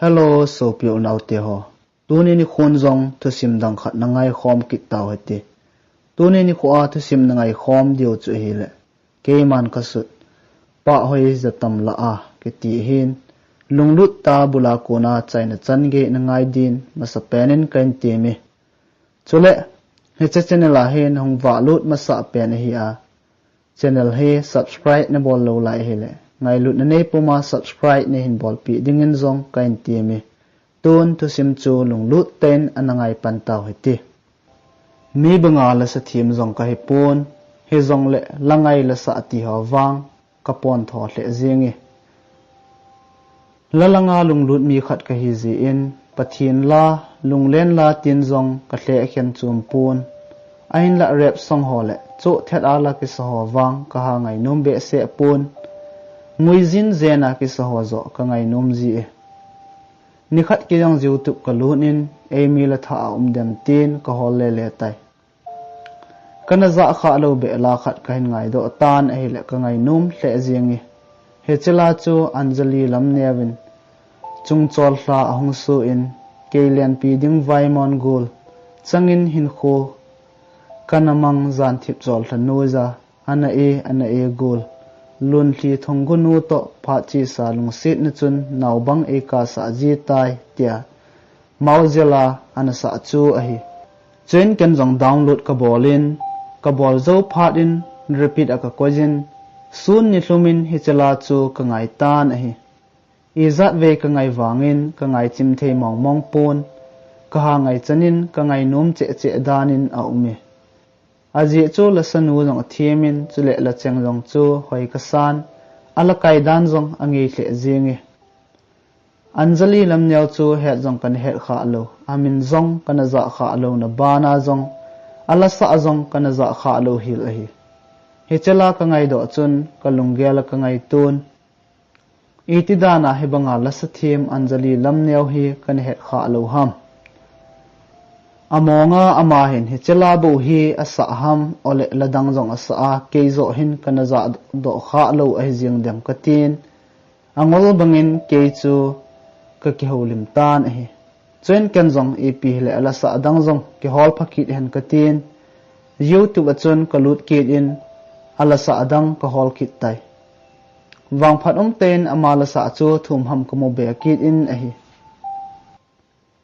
Hello, so pio nau te ho. Tuni ni khun zong thu sim dang khat na ngai khom kit tau heti. Tuni ni khua thu sim na ngai khom dio chu hi le. Ke man ka sut. Pa hoi zatam la a ke ti hin. Lunglut ta bula ko na chai na chan ge na ngai din masa penin kain ti mi. Chule he channel a hin hong wa lut masa pen hi a. Channel he subscribe na bol lo lai hi le. Ngai lut na nei puma subscribe ne hin bol pi dingin zong kain ti mi. Tun thu sim chu lung lut ten anangai pan tau heti. Mi banga la sa thim zong ka hi pon he zong le langai la sa ti ha wang ka pon tho le zingi. La langa lung lut mi khat ka hi zi in pathin la lung len la tin zong ka hle khen chum pon ain la rep song ho le chu thet ala ki sa ho wang ka ha ngai nom be se pon ngui zin zena ki sa ho zo ka ngai nom zi e. Nikhat ki yang YouTube ka lunin emi la tha dem tin ka hol le tai kana za kha lo be la khat ka hin ngai do tan ai le ka ngai num hle zingi he chela chu Anjali lam nevin chung chol hla ahung su in kelian pi ding vai mon gul changin hin kho kanamang zan thip chol thla nuza ana e gul lun thli thonggu nu to pha chi sa lung sit na chun naw bang e ka sa ji tai tia mauzela ana sa chu a hi chen ken jong download ka bolin ka bol zo phat in repeat aka kwajin sun ni hlumin hi chela chu ka ngai tan a hi izat ve ka ngai wangin ka ngai chim thei mong mong pon ka ha ngai chanin ka ngai nom che danin a umi aji chu la sanu jong thiemin chule la cheng jong chu hoi ka san ala kai dan jong angi hle zingi Anjali lam nyaw chu het jong kan het kha lo amin jong kana za kha lo na bana jong ala sa jong kana za kha lo hil hi he chela ka ngai do chun ka lunggel ka ngai tun itidana he banga la sa thiem Anjali lam nyaw hi kan het kha lo ham amonga ama hin he chela bu hi asa ham ole ladang jong asa a keizo hin kana za do kha lo ai jing dem katin angol bangin ke chu ka ki holim tan hi chen ken jong ep le ala sa dang jong ki hol phakit hen katin YouTube achun kalut kit in ala sa dang ka hol kit tai wang phat ten ama la sa chu thum ham ka mo be kit in a hi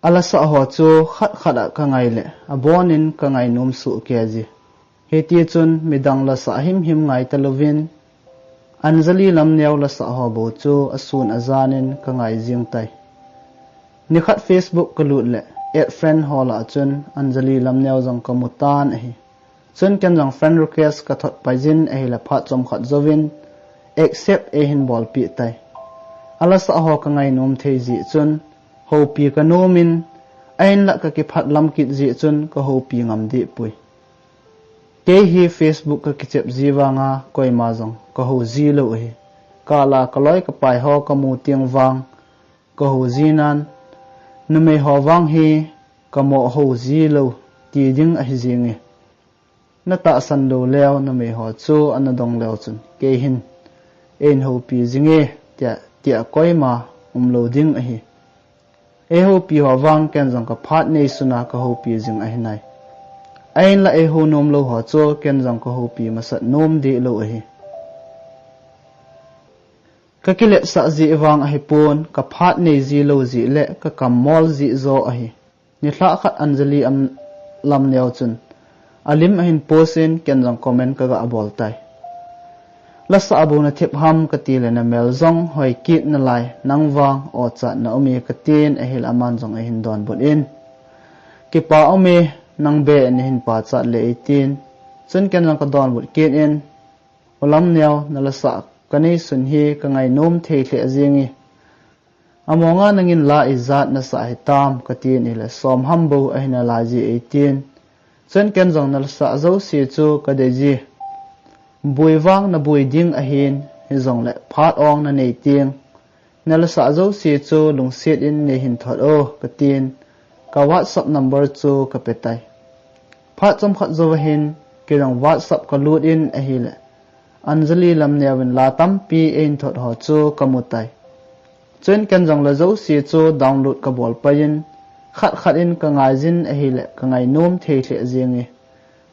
ala sa ho chu khat khada ka ngai le abonin ka ngai num su ke ji heti chun midang la sa him ngai talovin Anjali lam nyaw la sa ho bo chu asun azanin ka ngai jing tai nikhat Facebook ka lut le add friend hola chun Anjali lam nyaw jong ka mutan hi chun ken jong friend request ka thot pajin a la pha chom khat zovin accept a hin bol pi tai ala sa ho ka ngai num thei ji chun ho pi ka nomin ain la ka ki phat lam kit ji chun ka ho pi ngam di pui ke hi Facebook ka kichep jiwanga koima jong ka ho ji lo hi kala kaloi ka pai ho ka mu tiang wang ka ho jinan nume ho wang hi ka mo ho ji lo ti ding a hi jingi na ta san do leo nume ho chu anadong leo chun ke hin en ho pi jinge tia koima lo ding a hi e ho pi ho wang ken jong ka phat nei suna ka ho pi jing a hi nai ain la e ho nom lo ho cho ken jong ka ho pi masat nom de lo a hi ka kile sa ji wang a hi pon ka phat nei ji lo ji le ka kamol ji zo a hi ni thla khat Anjali am lam nyaw chun alim a hin posin ken jong comment ka ga abol tai la sa abu na thip ham ka ti le na mel zong hoi kit na lai nang wang o cha na umi ka tin a hil aman jong a hin don bun in ki pa umi nang be ni hin pa cha le 18 chun ken jong ka don bun kit in olam nyaw na la sa kanei sun hi ka ngai nom thei hle jingi amonga nangin la izat na sa hitam ka tin ile som hambo a hin la ji 18 chun ken jong na la sa zo si chu ka de ji bui wang na bui ding a hin hi zong le phat ong na nei tiang na la sa zo si chu lung sit in ne hin thot o ka tin ka WhatsApp number chu ka petai phat chom khat zo hin ki rang WhatsApp ka lut in a hi le Anjali lam newin la tampi ein thot ho chu kamutai chuyên ken jong la zo si chu download ka bol pain khat in ka ngai jin a hi le ka ngai nom the the zingi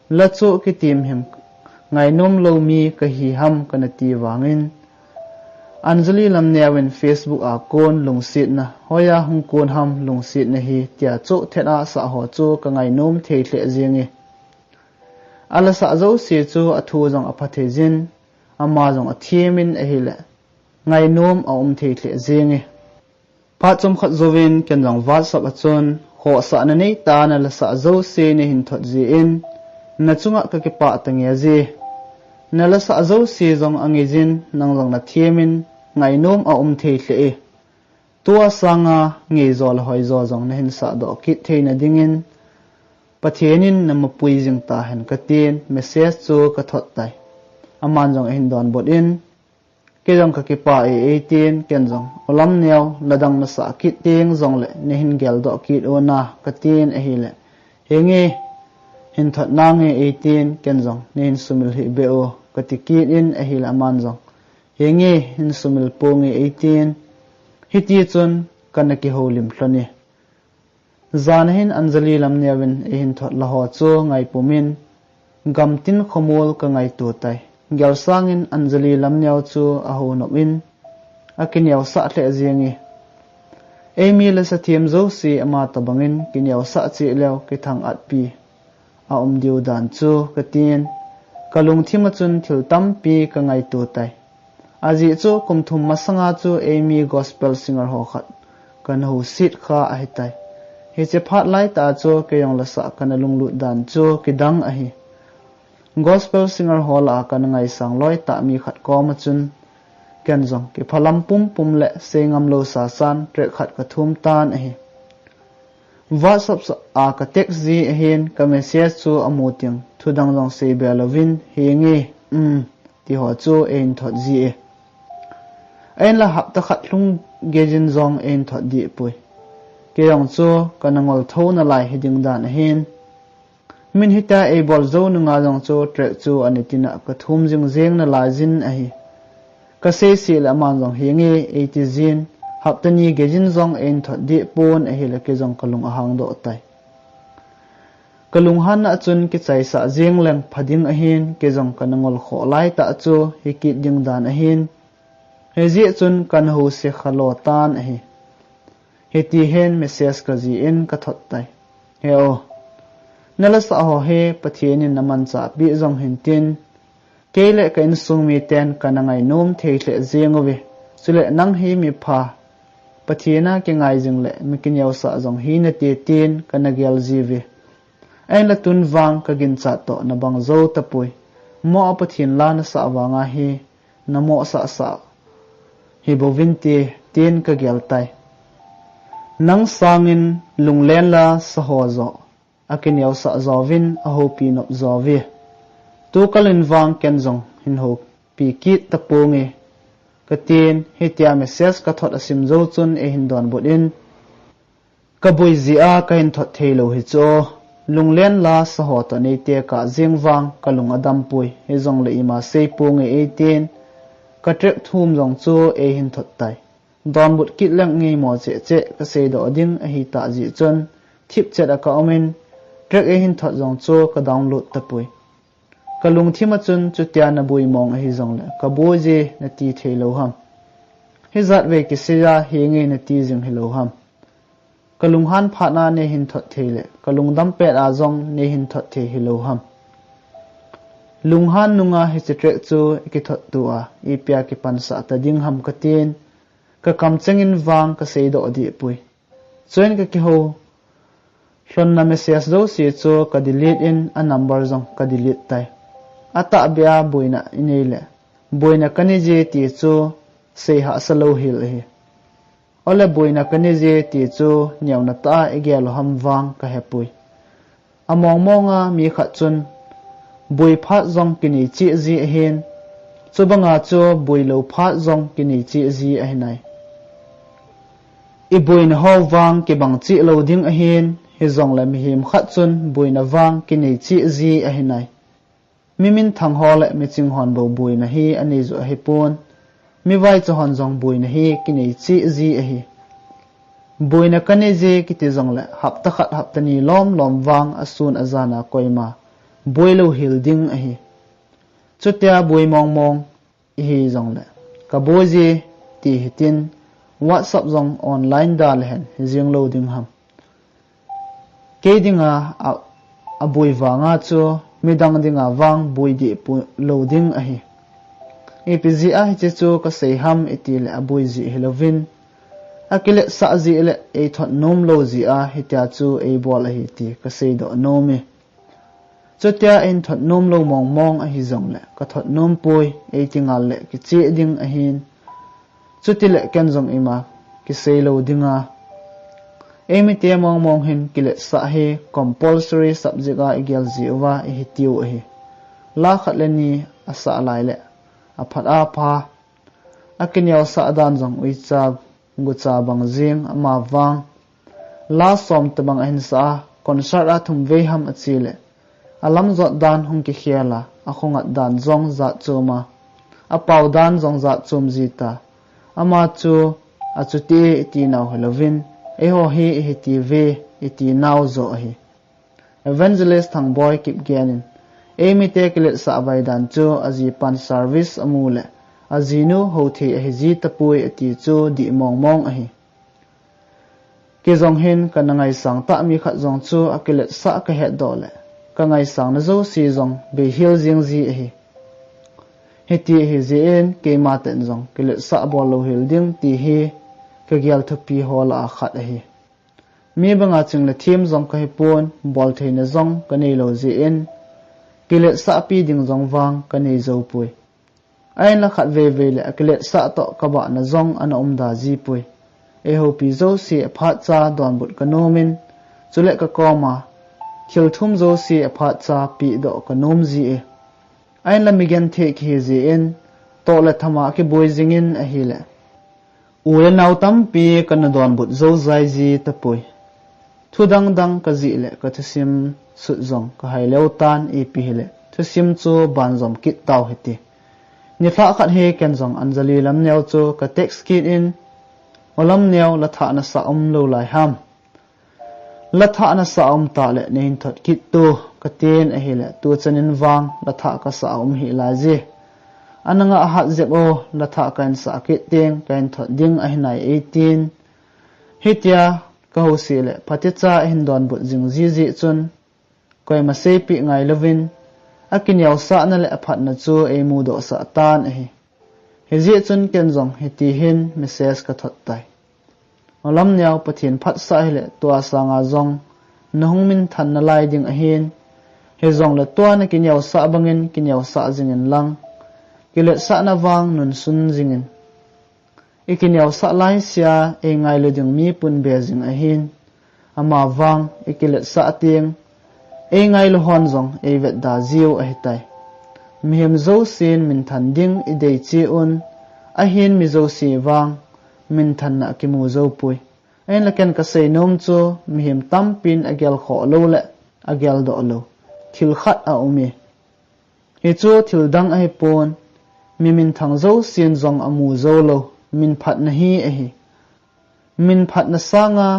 la chu ki tim him ngai nom lo mi ka hi ham kana ti wangin Anjali lamnewin Facebook a kon lungsit na hoya hung kon ham lungsit na hi tia chu thena sa ho chu ka ngai nom the the zingi ala sa zo si chu a thu jong a phathe jin ama jong a thiemin a hi le ngai nom a the the zingi pa chom khat zovin ken jong WhatsApp a chon ho sa na nei ta na la sa zo se ne hin thot ji in na chunga ka ke pa tangia ji na la sa zo se jong angi jin nang jong na thiemin ngai nom a the hle tua sanga nge zol hoi zo jong na hin sa do ki theina dingin pathenin namapui jing ta hen ka tin message chu ka thot tai aman jong hin don bot in ke jong ka ki pa e 18 ken jong olam neo ladang na sa ki teng jong le ne hin gel do ki ona ka tin a hi le henge hin thot na nge 18 ken jong ne hin sumil hi beo ka ti ki in a hi la man jong henge hin sumil po nge 18 hiti chun kana ki holim thlani zanahin Anjali lamnewin hin thot la ho chu ngai pumin gamtin khomol ka ngai tu tai gyal sangin Anjali lamneu chu a ho no in akinyau sa hle zingi emi la sa thiam zo si ama tabangin kinyau sa chi lew ki thang at pi a diu dan chu ka tin kalung thima chun thil tam pi ka ngai tu tai aji chu kumthum masanga chu emi gospel singer ho khat kan ho sit kha a hi tai he che phat lai ta chu ke yong la sa kan lung lu dan chu ki dang a hi gospel singer hall a kan ngai sang loi ta mi khat ko ma chun ken jong ki phalam pum le sengam lo sa san tre khat ka thum tan a hi WhatsApp a ka text ji a hin ka message chu amuting thudang jong se belovin hengi ti ho chu ein thot ji e ein la hap ta khat lung gejin jong ein thot di pui ke yong chu kanangol thona lai heding dan hin min hita e bol zo nunga jong chu trek chu anitina ka thum jing jeng na la jin a hi ka se si la man jong hinge 80 jin haptani gejin jong ein thot di pon a hi la ke jong kalung ahang do tai kalung han na chun ki chai sa jeng leng phading a hin ke jong kanangol kho lai ta chu hi ki ding dan a hin he ji chun kan ho se khalo tan a hi heti hen message ka ji in ka thot tai he o nala sa ho he pathianin naman cha bi jong hin tin kele ka in sung mi ten kanangai nom the hle zengowe sule nang hi mi pha pathiana ke ngai jing le mikin yaw sa jong hi na te tin kanagel jiwe ai la tun wang ka gin cha to na bang zo tapui mo pathin la na sa wanga hi namo sa sa hi bovinte tin ka gel tai nang sangin lunglen la sa ho zo akin yaw sa zovin a ho pi no zovi tu kalin wang ken jong hin ho pi ki tapunge katin hitia message ka thot asim zo chun e hin don bodin ka boi zia ka hin thot thelo hi cho lunglen la sa ho to nei te ka jing wang ka lung adam pui he jong le ima sei punge 18 ka trek thum jong chu e hin thot tai don but kit lang ngi mo che che ka sei do ding a hi ta ji chon thip chet a ka omen trek e hin thot jong chu ka download ta pui kalung thima chun chutia na bui mong a hi jong le ka bo je na ti thelo ham he zat ve ki seya he nge na ti jing helo ham kalung han phana ne hin thot thele kalung dam pe a jong ne hin thot the helo ham lung han nunga he trek chu ki thot tu a i pya ki pansa ta ding ham ka tin ka kam chengin wang ka sei do di pui choin ka ki ho hlon na message do si chu ka delete in a number jong ka delete tai ata bia boina inele boina kani je ti chu sei ha salo hil hi ole boina kani je ti chu nyawna ta egel ham wang ka hepui among monga mi kha chun boi phat jong kini chi ji hen chubanga chu boi lo phat jong kini chi ji a hinai i boina ho wang ke bang chi lo ding a hen he jong lam him khat chun boina wang kini chi ji a hinai mimin thang hole mi ching hon bo boina hi ani zo hi pon mi vai cho hon zong bui na hi ki nei chi ji a hi bui na kan ji ki ti zong le hapta khat hapta ni lom wang asun azana koima bui lo hil ding a hi chutia bui mong hi zong le ka bo ji ti hitin WhatsApp zong online dal hen jing lo ding ham ke dinga a bui wanga chu midang dinga wang bui di pu loading a hi epzi a hi chu ka sei ham itil a bui ji helovin akile sa ji le e thot nom lo ji a hitia chu e bol a hi ti ka sei do nomi chutia in thot nom lo mong a hi zong le ka thot nom pui e tingal le ki chi ding a hin chuti le ken zong ima ki sei lo dinga emi te mong hin kile sa he compulsory subject a igel jiwa e hitiu he la khat le ni asa lai le a phat a pha akin yaw sa dan jong ui cha gu cha bang jing ama wang la som te bang hin sa concert a thum ve ham achi le alam zot dan hung ki khiala a khongat dan zong za chuma a pau dan zong za chum jita ama chu a chuti ti naw helovin e ho hi e ti ve e ti naw zo hi evangelist thang boy kip genin e mi te kilet sa vai dan chu aji pan service amule azinu ho the a ji tapui e ti chu di mong a hi ke zong hin kanangai sang ta mi khat zong chu akilet sa ka he dole kangai sang na zo si zong be hil jing ji a hi heti hi zen ke ma ten zong kilet sa bol lo hil ding ti hi ka gyal thapi hola khat a hi mi banga ching la thim zong ka hi pon bol theina zong ka nei lo ji in kilet sa pi ding zong wang ka nei zo pui ain la khat ve le kilet sa to ka ba na zong ana da ji pui e ho pi zo si phat cha don but ka nomin chule ka koma khil thum zo si phat cha pi do ka nom ji e ain la migen the ki ji in to la thama ki boi jingin a hi le ule naw tam pi kan don but zo zai ji ta pui thu dang ka ji le ka thusim su zong ka hai leu tan e pi le thusim chu ban zom kit taw heti ni thla khat he ken zong anjali lam neu chu ka text kit in olam neu la tha na sa lo lai ham la tha na sa ta le nein thot kit tu ka ten a hi le tu chanin wang la tha ka sa hi la ji ananga a hat zep o la tha kan sa ki teng kan thot ding a hinai 18 hitia ka ho si le phatecha hin don bu jing ji chun koi ma se pi ngai lovin akin yaw sa na le aphat na chu e mu do sa tan a hi he ji chun ken zong heti hin message ka thot tai olam nyaw pathin phat sa hi le tua sanga zong nahung min than na lai ding a hin he zong la tua na kin yaw sa bangin kin yaw sa jingin lang kilet sa na wang nun sun jingin ikin yaw sa lai sia e ngai lo ding mi pun be jing a hin ama wang ikilet sa ting e ngai lo hon zong e vet da ziu a hitai mihem zo sin min than ding i dei chi un a hin mi zo si wang min than na ki mu zo pui en la ken ka sei nom chu mihem tam pin agel kho lo le agel do lo thil khat a umi he chu thil dang a hi pon mi min thang zo sin zong amu zo lo min phat na hi a hi min phat na sanga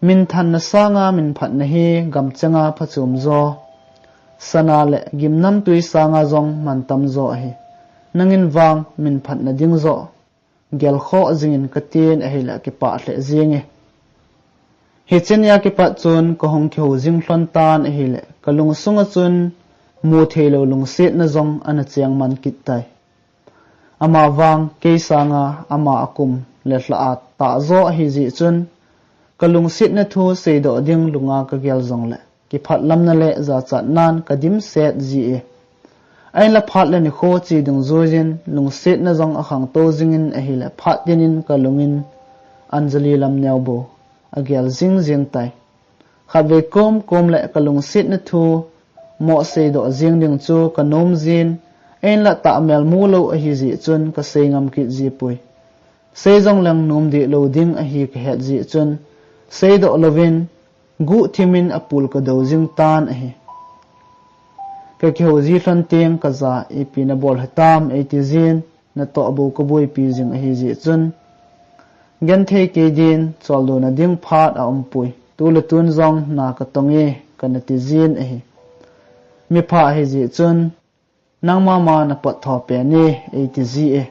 min than na sanga min phat na hi gam changa phachum zo sana le gimnam tui sanga zong man tam zo a hi nangin wang min phat na ding zo gel kho jingin katin a hi la ki pa hle jinge he chen ya ki pa chun ko hong kheu jing hlon tan a hi le kalung sunga chun mu thelo lung set na zong ana chiang man kit tai ama wang ke sanga ama akum le hla a ta zo a hi ji chun kalung sit na thu sei do ding lunga ka gel zong le ki phat lam na le za cha nan kadim set ji e ai la phat le ni kho chi dung zo jin lung set na zong a khang to jingin a hi le phat dinin kalungin anjali lam neu bo a gel jing tai khat ve kom le kalung sit na thu mo sei do jing ding chu kanom jin en la ta mel mu lo a hi ji chun ka sei ngam ki ji pui sei jong lang num di lo ding a hi ka het ji chun sei do lovin gu thimin apul ka do jing tan a hi ka kheu ji hlan teng ka za ipina bol hatam 80 jin na to bu ko bui pi jing a hi ji chun gen the ke din chol do na ding phat a pui tu le tun zong na ka tongi kan ti zin a hi mi pha hi ji chun nang ma na pat tho pe ni e ti ji e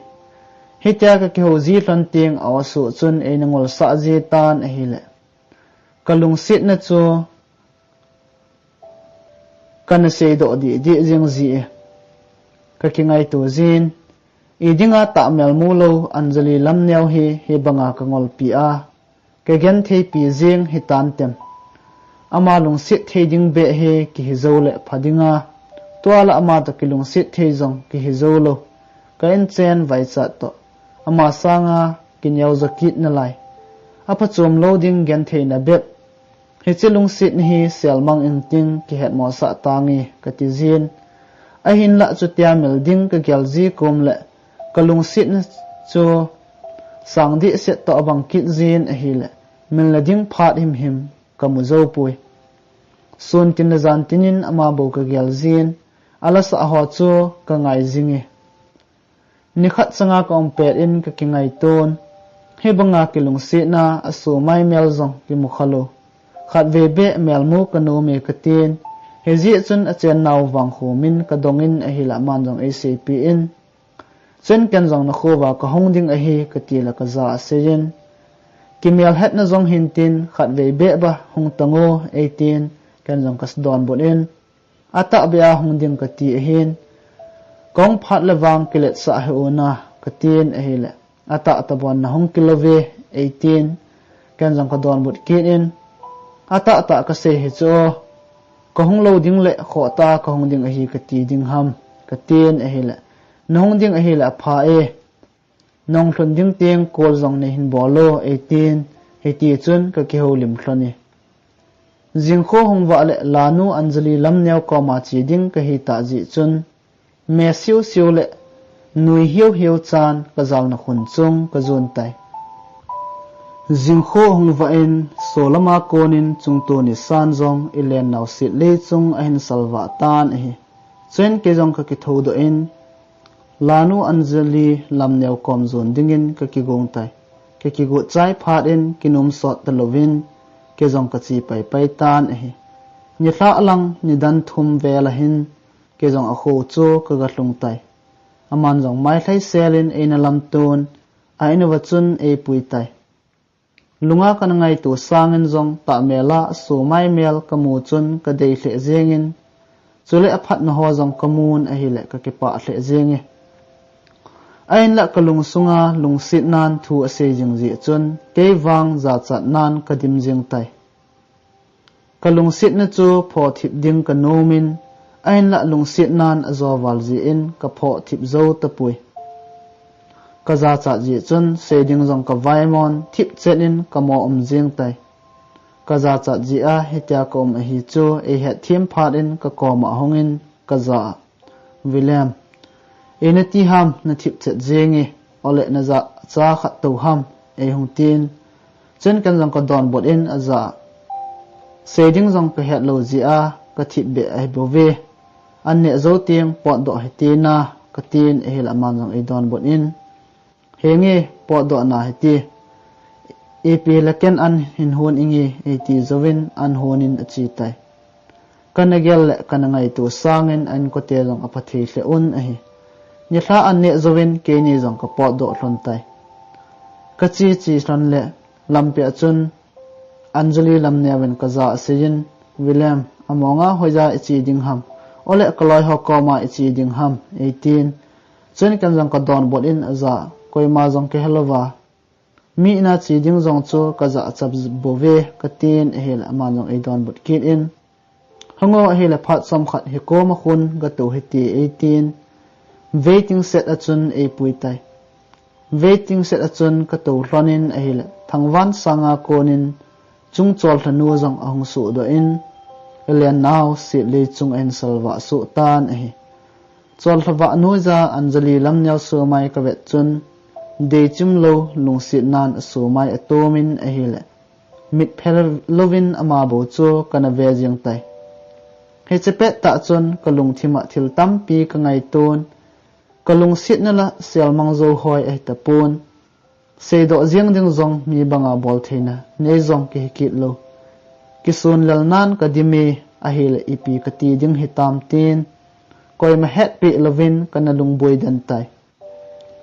hitia ka ke ho ji hlon ting aw su chun e na ngol sa ji tan a hi le kalung sit na chu kan se do di jing ji e ka ki ngai tu zin idinga ta mel mu lo anjali lam neu hi banga ka ngol pi a ke gen the pi jing hi tan tem ama lung sit the ding be he ki hi zo le phadinga toala ama to ki lung sit the zong ki hi zo lo ka en chen vai cha to ama sanga ki nyau zakit na lai apa chom lo ding gen the na bet hi chilung sit hi selmang in ting ki het mo sa tangi ka ti zin a hin la chu tia mel ding ka gyal ji kom le kalung sit na chu sang di set to abang kit zin a hi le mel la ding phat him ka mu zo pui sun tin na zan tinin ama bo ka gyal zin ala sa ho chu ka ngai zingi ni khat sanga ka pet in ka ki ngai ton he banga kilung sit na asu mai mel zong ki mu khalo khat ve be mel mu ka no me ka tin he ji chun a chen naw wang khu min ka dongin a hi la man jong acp in chen ken jong na khowa ka hong ding a hi ka ti la ka za seyin ki mel het na jong hin tin khat ve be ba hong tango 18 ken jong kas don bon in ata bia hong ding ka ti hin kong phat la wang kilet sa he ona ka tin a hi la ata ta bon na hong kilove 18 ken jong ka don bot kin in ata ka se he cho ka hong lo ding le kho ta ka hong ding a hi ka ti ding ham ka tin a hi la nong ding a hi la pha e nong thon ding teng kol jong ne hin bolo 18 he ti chun ka ke ho lim thloni jing kho hong wa le lanu anjali lam neu ko ma chi ding ka hi ta ji chun me siu le nui hiu chan ka zal na khun chung ka zun tai jing kho hong wa in solama konin chung to ni san jong ilen naw sit le chung a hin salwa tan hi chen ke jong ka ki tho do in lanu anjali lam neu kom zon dingin ka ki gong tai ke ki go chai phat in kinum sot talovin ke jong ka chi pai tan hi ni thla alang ni dan thum vela hin ke jong a kho cho ka ga hlung tai aman jong mai thlai selin eina lam ton a ina wachun e pui tai lunga kan ngai tu sangin jong ta mela so mai mel kamu chun ka dei hle zengin chule a phat na ho jong kamun a hi le ka ke pa hle zengi ain la kalung sunga lungsit nan thu ase jing ji chun ke wang za chat nan kadim jing tai kalung sit na chu pho thip ding ka nomin ain la lungsit nan azowal ji in ka pho thip zo ta pui ka za chat ji chun se ding jong ka vaimon thip chenin ka mo jing tai ka za chat ji a hetia kom a hi chu e het thim phat in ka kom a hongin ka za william enati ham na thip chet zengi ole na za cha khat to ham e hung tin chen kan jong ka don bot in aza seding jong ka het lo ji a ka thip be ai bove an ne zo tiang pot do hetina ka tin e hel aman jong e don bot in henge pot do na heti ep laken an hin hon ingi e ti zovin an honin achi tai kanagel kanangai tu sangin an ko te jong apathi hle un a hi ni thla an ne zovin ke ni jong ka pot do hlon tai ka chi hlon le lampe chun anjali lam newen ka za sejin william amonga hoja ichi ding ham ole kaloi ho ko ma ichi ding ham 18 chen kan jong ka don bot in aza koi ma jong ke helova mi na chi ding jong chu ka za chap bove ka tin hel ama jong e don bot kin in hango hel phat som khat he ko ma khun ga to heti 18 waiting set achun e puitai waiting set achun ka to hlonin a hil thangwan sanga konin chung chol thanu jong ahung su do in elian now si le chung en salwa su tan a hi chol thwa nu za anjali lam nyaw su mai ka vet chun de chim lo lung si nan su mai atomin a hil mit phel lovin ama bo chu kana ve jing tai he chepe ta chun kalung thima thil tam pi ka ngai ton kalung sit na la sial mang zo hoi ai tapun se do jiang ding zong mi banga bol theina nei zong ki hikit lo kisun lal nan kadimi ahil ipi kati ding hitam tin koi ma het pi lovin kanalung boi dan tai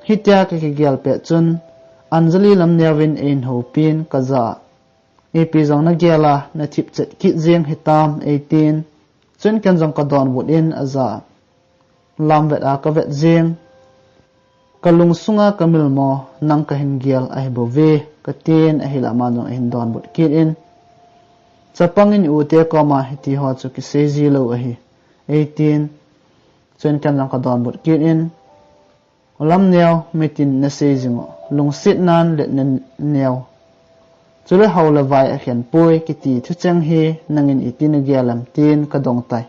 hitya ka ki gyal pe chun anjali lam nervin ein ho pin kaza ipi zong na gyala na thip chet ki jiang hitam 18 chun kan zong ka don bot in aza lam vet a ka vet jiang kalung sunga kamil mo nang ka hingyal ai bove katin ahila manong hin don bot kit in chapangin ute koma hiti ho chu ki seji lo ahi 18 chen kan lang ka don bot kit in lam neo mitin na sejingo lung sit nan le neo chule haula vai a khian poi kiti thu chang he nangin itin gyalam tin ka dong tai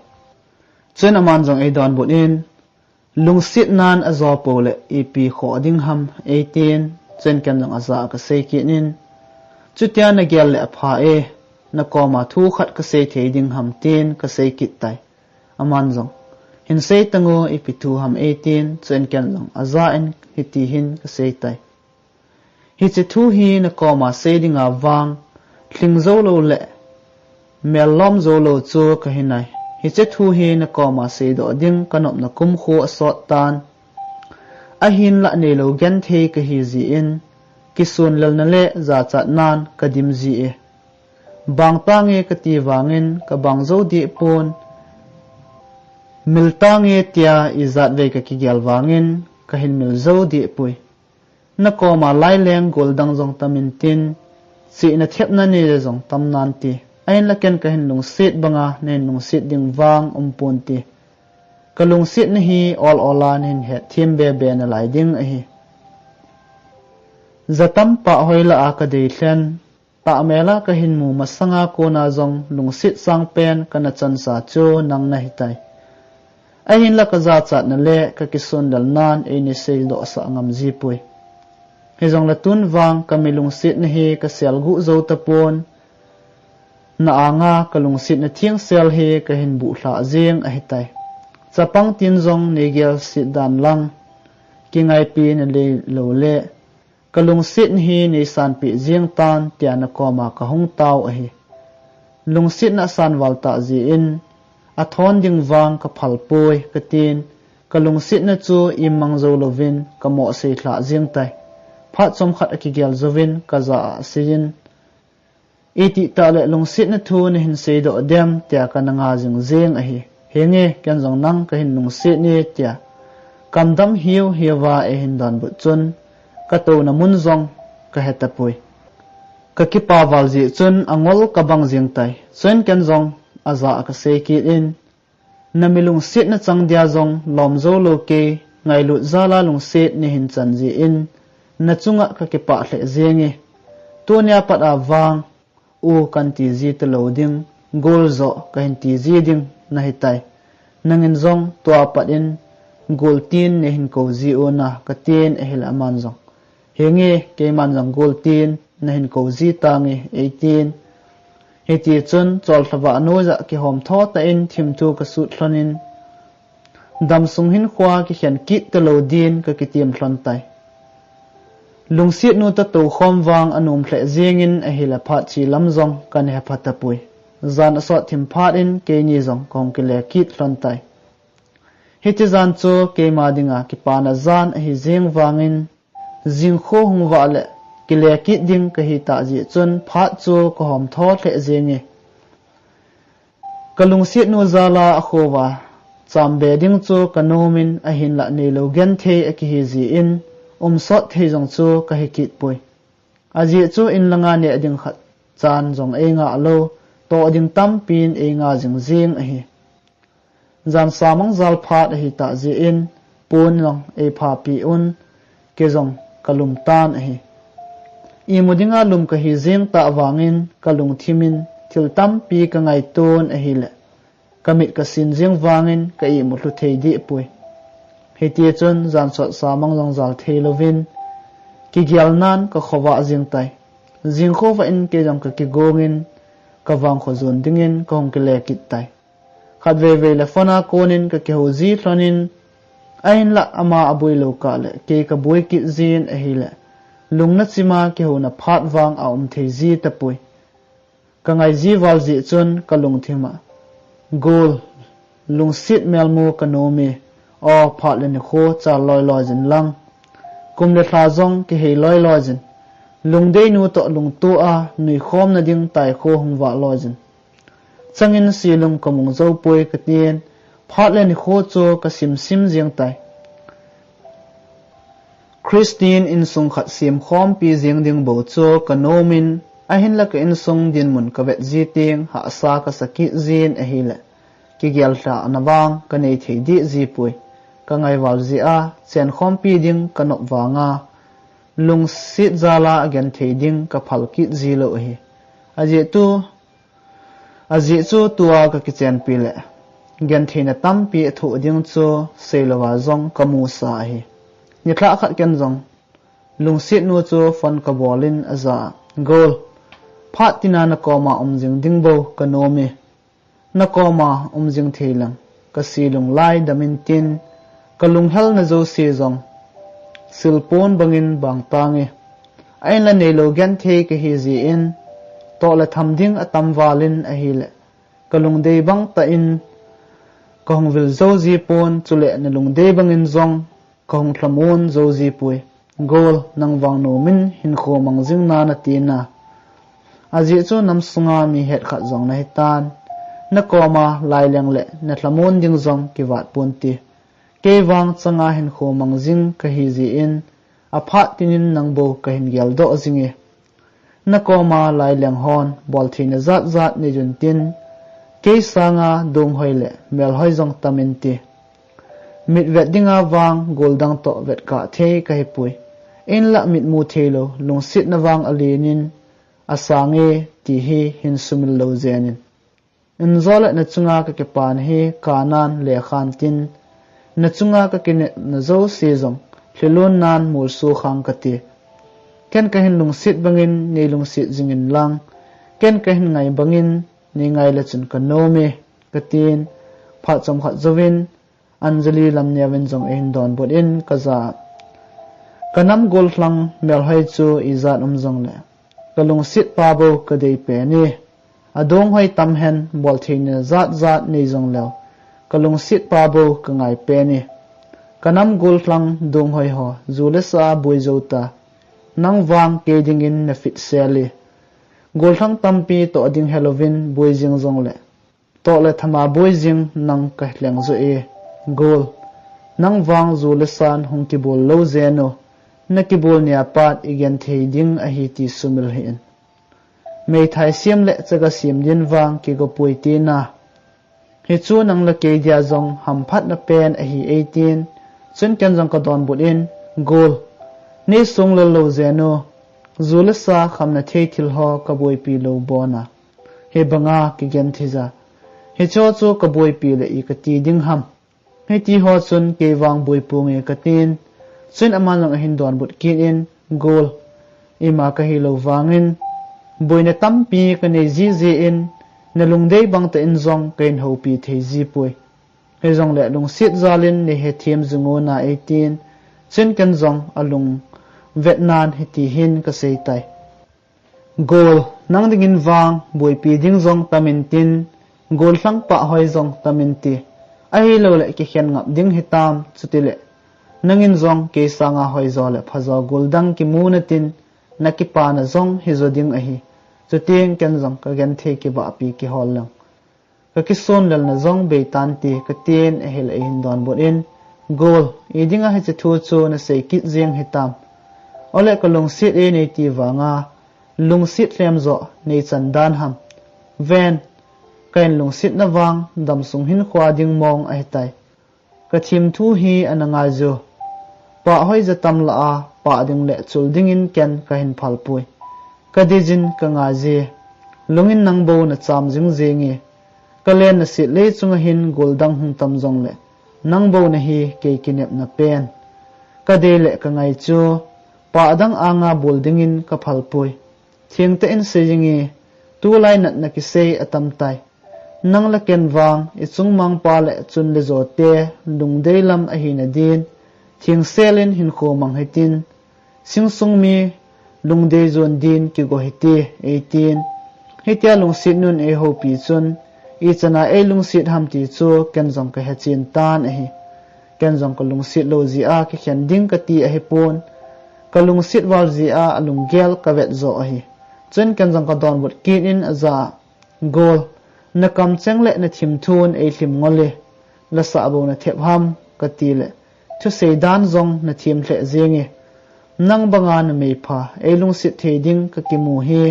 chen aman jong ai don bot in lung sit nan azo pole ipi kho ding ham 18 chen kan lang aza ka sei ki nin chutia na gyal le apha e na koma thu khat ka sei thei ding ham tin ka sei kit tai aman jong hin sei tango ipi thu ham 18 chen kan lang aza en hiti hin ka sei tai hi che thu hi na koma sei ding a wang thling zo lo le melom zo lo chu ka hinai hi che thu hi na koma sei do ding kanop na kum khu asot tan a hin la ne lo gan the ka hi zi in kisun lal na le za chat nan kadim zi e bang tange kati wangin ka bang zo di pon mil tange tia izat ve ka ki gyal wangin ka hin mil zo di pui na koma lai leng gol dang jong tamin tin si na thep na ne jong tam nan ti ain la ken ka hin lung sit banga nen lung sit ding wang pon ti ka lung sit na hi all olan hin he thim be be na lai ding a hi zatam pa hoila a ka dei thlen ta mela ka hin mu masanga ko na jong lung sit sang pen kana chan sa chu nang na hitai ahin la ka za chat na le ka kisun dal nan e ni sei do sa ngam ji pui he jong la tun wang ka milung sit na hi ka sel gu zo tapon na anga ka lung sit na thiang sel he ka hin bu hla jeng a hitai chapang tin jong ne gyal sit dan lang ki ngai pi na le lo le kalung sit hi ni san pi jing tan tiana koma ka hung tau a hi lung sit na san walta ji in a thon ding wang ka phal poi ka tin kalung sit na chu imang zo lovin ka mo sei thla jing tai phat chom khat aki gyal zovin ka za sin iti ta le lung sit na thu na hin sei do dem tia ka nga jing jeng a hi henge kan jong nang ka hin lung sit ni tia kamdam hiu hiwa e hin dan bu chun ka to na mun zong ka heta pui ka ki pa wal ji chun angol ka bang jing tai chen ken zong aza ka se ki in namilung sit na chang dia zong lom zo lo ke ngai lu zala lung sit ni hin chan ji in na chunga ka ki pa hle zengi to nya pat a wang u kan ti ji te lo ding gol zo ka hin ti ji ding na hitai nangin zong to pat in gol tin ne hin ko ji ona ka tin e hil aman zong henge ke man jang gol tin na hin ko ji tangi 18 heti chun chol thawa no ja ki hom tho ta in thim tu ka su thlonin dam sung hin khwa ki hian kit te lo din ka ki tiam thlon tai lungsit nu ta to khom wang anum hle zingin a hila pha chi lam zong kan he phata pui zan asot thim phat in ke ni zong kong ki le kit thlon tai heti zan chu ke ma dinga ki pana zan a hi zing wangin jing kho hung wa le kile kit ding ka hi ta ji chun phat chu ko hom tho hle zingi kalung sit nu zala a khowa chambe ding chu kanomin a hin la ne lo gen the a ki hi ji in sot the jong chu ka hi kit pui a ji chu in langa ne ding khat chan jong e nga lo to ding tam pin e nga jing jing a hi zan samang zal phat a hi ta ji in pun long e pha pi un ke jong kalum tan a hi imudinga lum ka hi zing ta wangin kalung thimin thil tam pi ka ngai ton a hi le kamit ka sin jing wangin ka i mu hlu thei di pui heti chun zan sot samang jong zal thei lovin ki gyal nan ka khowa jing tai jing khowa in ke jong ka ki gongin ka wang kho zon dingin ka hong ke le kit tai khat ve ve le fona konin ka ke ho ji thlonin ain la ama abui lo ka le ke ka boi ki zin a hi le lung na chima ke ho na phat wang a thei zi ta pui ka ngai zi wal zi chun ka lung thima gol lung sit mel mu ka no mi o phat le ni kho cha loi loi jin lang kum le thla zong ke hei loi loi jin lung dei nu to lung tu a nui khom na ding tai kho hung wa loi jin changin silung komung zo pui ka tien phat le ni kho cho ka sim sim jiang tai Christine in sung khat sim khom pi jiang ding bo cho ka no min a hin la ka in sung din mun ka vet ji ting ha sa ka saki zin a hi le ki gyal ta anawang ka nei thei di ji pui ka ngai wal ji a chen khom pi ding ka no wanga lung sit zala again thei ding ka phal ki ji lo hi aji chu tua ka ki chen pi le gen theina tam pi thu ding chu seilawa zong kamu sa hi ni thla khat ken zong lung sit nu chu fon ka bolin aza gol phat tina na koma jing ding bo ka no mi na koma jing theilang ka silung lai damin tin ka lung hel na zo si zong silpon bangin bang tangi ain la nei lo gen the ka hi ji in to la tham ding atam walin a hi le ka lung dei bang ta in ka hong vil zo ji pon chule na lung dei bangin zong ka hong thamon zo ji pui gol nang wang no min hin kho mang jing na na ti na aji chu nam sunga mi het khat zong na hitan na koma lai leng le na thamon ding zong ki wat pon ti ke wang changa hin kho mang jing ka hi ji in a phat tinin nang bo ka hin gyal do jinge na koma lai leng hon bol thina zat zat ni jun tin ke sanga dong hoi le mel hoi zong tamin ti mit vet dinga wang goldang to vet ka the ka hi pui in la mit mu thelo lung sit na wang alinin asange ti hi hin sumil lo zenin in zola na chunga ka ke pan hi kanan le khan tin na chunga ka ke na zo se zong thlelon nan mul su khang ka ti ken ka hin lung sit bangin nei lung sit jingin lang ken ka hin ngai bangin ni ngai la chun ka no me ka tin pha chom khat zowin anjali lam nyawen jong ein don bot in ka za kanam gol hlang mel hoi chu izat jong le kalung sit pa bo ka dei pe ni adong hoi tam hen bol thine zat zat nei jong lew kalung sit pa bo ka ngai pe ni kanam gol hlang dong hoi ho zule sa boi jota nang wang ke ding in na fit seli gol thang tampi to ding halloween boi jing jong le to le thama boi jing nang ka hleng zo e gol nang wang zule san hong ki bol lo zeno na ki bol nia pat igen thei ding a hi ti sumil hin mei thai siam le chaga sim din wang ki go pui ti na hi chu nang la ke dia zong ham phat na pen a hi 18 chun ken jong ka don bul in gol ni sung lo lo zeno zule sa kham na thei thil ho ka boi pi lo bona he banga ki gen thiza he cho chu ka boi pi le I ka ti ding ham he ti ho chun ke wang boi pu nge ka tin chun amanang hin don but kin in gol ima ka hi lo wangin boina tampi ka nei ji ji in na lungdei bang ta in zong kain ho pi thei ji pui he zong le lung sit zalin ne he thiam zungo na 18 chen kan zong alung vietnam he ti hin ka sei tai gol nang dingin wang boi pi ding zong tamin tin gol hlang pa hoi zong tamin ti ai lo le ki hian ngap ding hitam chutile nangin zong ke sanga hoi zo le phazo goldang ki mu na tin nakipa na zong hi zo ding a hi chuting ken zong ka gen the ki ba pi ki hol lang ka ki som lal na zong be tan ti ka tin a hel a hin don bot in gol I dinga he chu chu na sei ki jeng hitam ole ka lung sit e nei ti wanga lung sit lem zo nei chan dan ham ven kain lung sit na wang dam sung hin khwa ding mong a tai ka thim thu hi ananga zo pa hoi za tam la a pa ding le chul ding in ken ka hin phal pui ka dijin ka nga je lungin nang bo na cham jing jengi ka len na sit le chunga hin goldang hung tam jong le nang bo na hi ke kinep na pen ka de le ka ngai chu pa dang anga building in ka phal pui thing te in se jingi tu lai nat na ki sei atam tai nang la ken wang ichung mang pa le chun le zo te lung dei lam a hin adin thing selin hin kho mang hetin sing sung mi lung dei zon din ki go heti 18 hetia lung sit nun e ho pi chun I chana e lung sit ham ti chu ken zong ka hechin tan a hi ken zong ka lung sit lo zi a ki khen ding ka ti a hi pon ka lung sit wal zi a lung gel ka vet zo a hi chun ken zong ka don bot kin in aza gol na kam cheng le na thim thun e thim ngole la sa bo na thep ham ka ti le thu sei dan zong na thim hle zengi nang banga na mei pha e lung sit the ding ka ki mu hi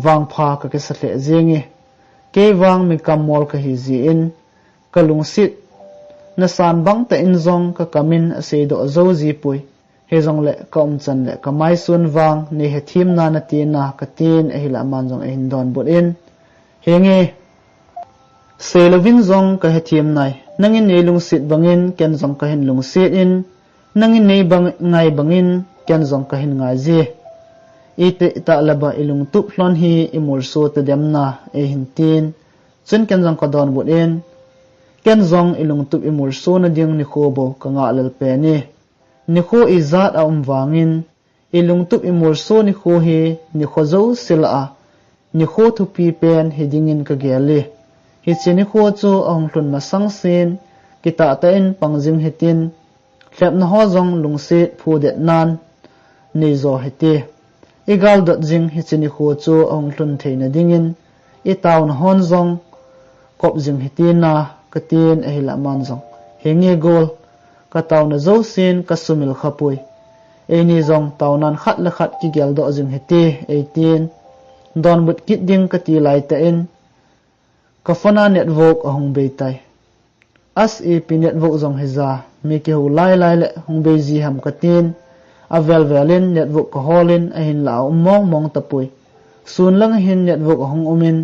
wang pha ka ke sa hle zengi ke wang mi kam mol ka hi zi in ka lung sit na san bang ta in zong ka kamin a sei do zo zi pui he zong le ka chan le ka mai sun wang ni he thim na na ti na ka tin e hila man zong e hin don bot in henge selovin zong ka he thim nai nangin nei lung sit bangin ken zong ka hin lung sit in nangin nei bang ngai bangin ken zong ka hin ngai zi ite ta laba ilung tup hlon hi imur so te dem na e hin tin chun ken zong ka don bot in ken zong ilung tup imur so na ding ni khobo ka nga lal pe ni kho izat a wangin ilung tup imur so ni kho hi ni kho zo sila a ni kho thu pi pen hedingin ka gele hi chini kho chu ong hlun ma sang sin kita ta in pangjing hetin hlep na ho zong lung se phu det nan nei zo heti igal dot jing hi chini kho chu ong hlun theina dingin I taw na hon zong kop jing hetin na katin e hila man zong henge gol ka taw na zo sin ka sumil khapui e ni zong taw nan khat la khat ki gel do jing heti 18 don but kit ding ka ti lai ta in ka phona network ahong be tai as e pi network zong heza mi ke hu lai lai le hong be ji ham ka tin avel velin network ka holin a hin lao mong mong tapui sun lang hin network ahong umin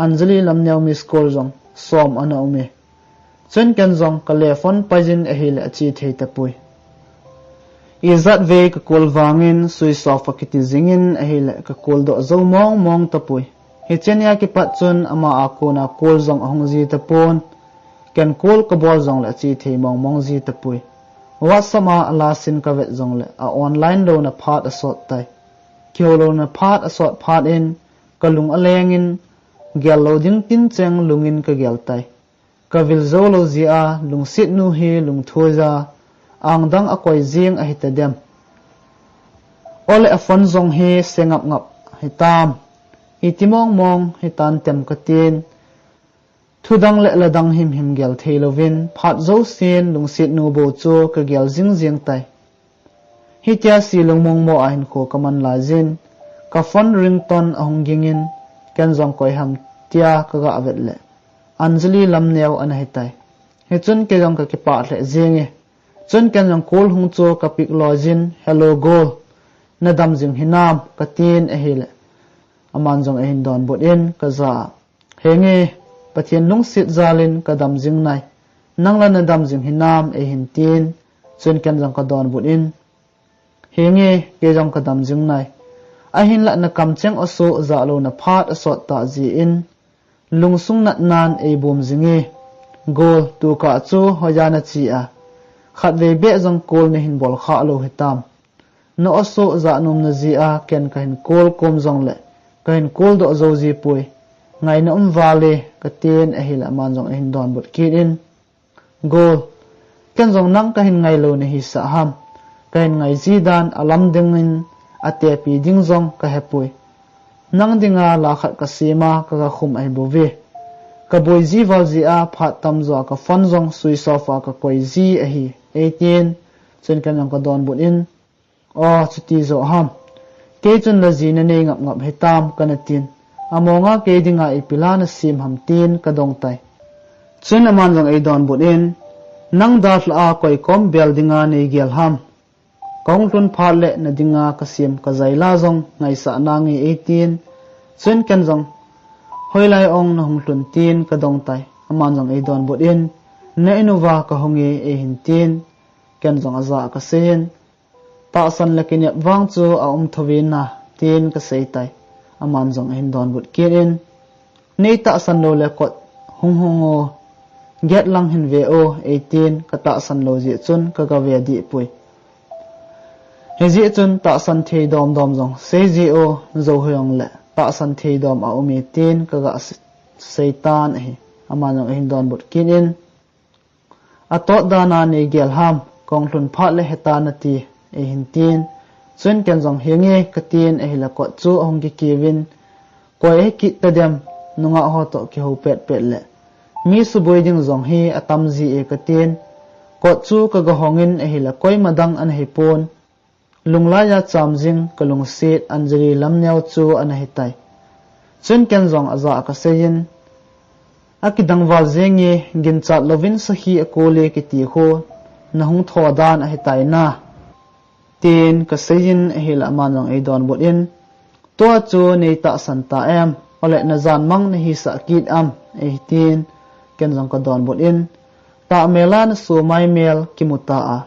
anjali lamnyaw mi school zong som ana ume chen ken zong ka le phone pajin a hil a chi thei tapui izat ve ka kol wangin sui sofa kiti zingin a hil ka kol do zo mong mong tapui hi chenya ki pat chun ama akona kol zong ahong ji tapon ken kol ka bol zong la chi thei mong mong ji tapui wasama ala sin ka vet zong le a online lo na phat a sot tai kyo lo na phat a sot phat in kalung alengin gel lo ding tin cheng lungin ka gel tai ka vil zo lo zia lung sit nu hi lung thoza ang dang a koi jing a hita dem ole a fon zong hi sengap ngap hitam itimong mong hitan tem katin thudang le ladang him gel theilovin phat zo sin lung sit nu bo chu ka gel jing jing tai hitia si lung mong mo a hin kho kaman la jin ka fon rington ahong gingin ken zong koi ham tia ka ga vet le anjali lamneu an hitai he chun ke jong ka ki pa le jenge chun ken jong kol hung chu ka pik lojin hello gol na dam jing hinam ka tin a hile aman jong a hin don bot in ka za henge pathian lung sit zalin ka dam jing nai nangla na dam jing hinam e hin tin chun ken jong ka don bot in henge ke jong ka dam jing nai a hin la na kam cheng oso za lo na phat asot ta ji in lungsung nat nan e bom jingi gol tu ka chu hojana chi a khat ve be jong kol ne hin bol kha lo hitam no oso za num na ji a ken ka hin kol kom jong le ka hin kol do zo ji pui ngai na vale ka ten a hila man jong hin don bot kid in gol ken jong nang ka hin ngai lo ne hi sa ham ka hin ngai ji dan alam ding in ate pi ding zong ka hepui nang dinga la khat ka sima ka khum ai bove ka boi ji wal ji a phat tam zo ka fon zong sui sofa ka koi ji a hi 18 chen kan jong ka don bot in o chuti zo ham ke chun la ji na nei ngap ngap hetam kanatin amonga ke dinga ipilana sim ham tin ka dong tai chen aman jong ai don bot in nang da a koi kom buildinga nei gel ham kong tun phat le na dinga ka sim ka zaila zong ngai sa na ngi 18 chen kan jong hoilai ong na hung tun tin ka dong tai aman jong ai don bot in na inuwa ka hongi e hin tin ken jong aza ka sen ta san la kin wang chu a thowin na tin ka sei tai aman jong hin don bot kirin nei ta san lo le kot hung o get lang hin ve o 18 ka ta san lo ji chun ka ga ve di pui he ji chun ta san thei dom jong se ji o zo hyong le ta san thei dom a umi tin ka ga seitan hi ama jong hin don but kin in a to dana ne gel ham kong hlun pha le heta na ti e hin tin chun ken jong henge ka tin e hila ko chu ong ki kivin ko e ki ta dem nunga ho to ki ho pet le mi su boi ding jong hi atam ji e ka tin ko chu ka ga hongin e hila koi madang an he pon lungla ya cham jing ka lung sit anjari lam nyaw chu an he tai chun ken jong aza ka seyin akidang wal zengi gin chat lovin sahi akole ki ti kho na hung tho dan a he tai na tin ka seyin e hila manong e don bot in to chu nei ta san ta em ole na zan mang na hi sa kit am e tin ken jong ka don bot in ta melan su mai mel kimuta a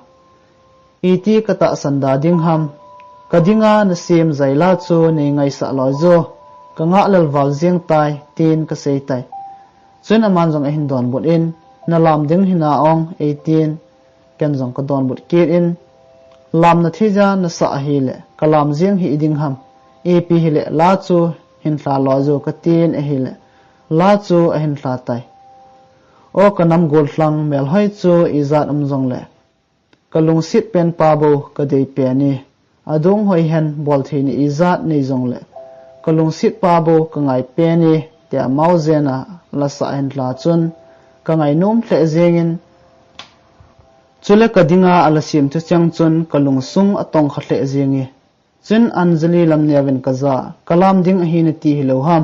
iti ka ta san da ding ham kadinga na sim zaila chu nei ngai sa lo zo ka nga lal wal zeng tai tin ka sei tai chun aman jong a hin don bot in na lam ding hina ong 18 ken jong ka don bot kit in lam na thija na sa hi le kalam jeng hi ding ham ap hi le la chu hin thla lo zo ka tin e hi le la chu a hin thla tai o kanam gol hlang mel hoi chu izat jong le kalung sit pen pa bo ka dei pe ni adung hoi hen bol the ni izat nei jong le kalung sit pa bo ka ngai pe ni te mau zena la sa hen la chun ka ngai num hle zengin chule kadinga ala sim tu chang chun kalung sung atong khatle zengi chun anjali lam neven kaza kalam ding hi na ti hilo ham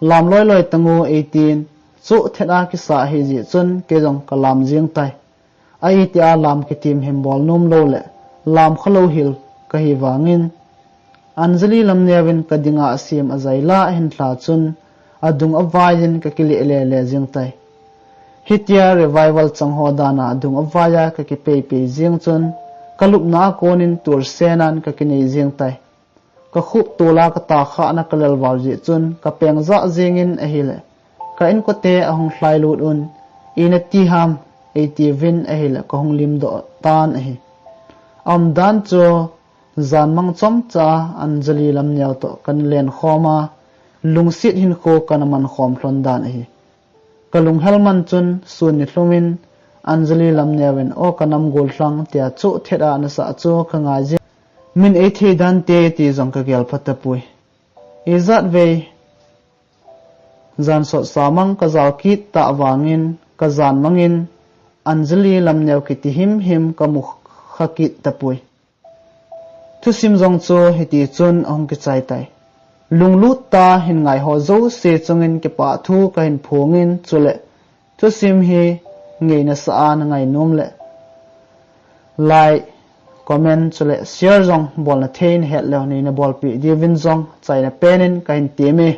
lam loi tango 18 chu theda ki sa hi ji chun ke jong kalam jing tai ai tia lam ki tim hem bol num lo le lam khalo hil ka hi wangin anjali lam neven kadinga asim azaila hen thla chun adung avayin ka kili le jing tai hitia revival changho dana adung avaya ka ki pe jing chun kalup na konin tur senan ka kinei jing tai ka khup tola ka ta kha na kalal wal ji chun ka pengza jingin a hile ka in ko te ahong hlai lut un ina ti ham 80 vin a hile ka hong lim do tan a hi am dan cho zan mang chom cha anjali lam nyaw to kan len khoma lungsit hin kho kanaman khom hlon dan a hi kalung helman chun sun ni hlumin anjali lam neven o kanam gol hlang tia chu theda na sa chu khanga ji min e the dan te ti jong ka gel phata pui izat ve zan so samang ka zaw ki ta wangin ka zan mangin anjali lam new ki ti him ka mu khakit ta pui thu sim jong chu hiti chun ong ki chai tai lunglut ta hin ngai ho zo se chungin ke pa thu ka hin phongin chule thu sim hi ngei na sa an ngai nom le like comment chule share jong bol na thein het le ni na bol pi divin jong chai na penin ka hin te me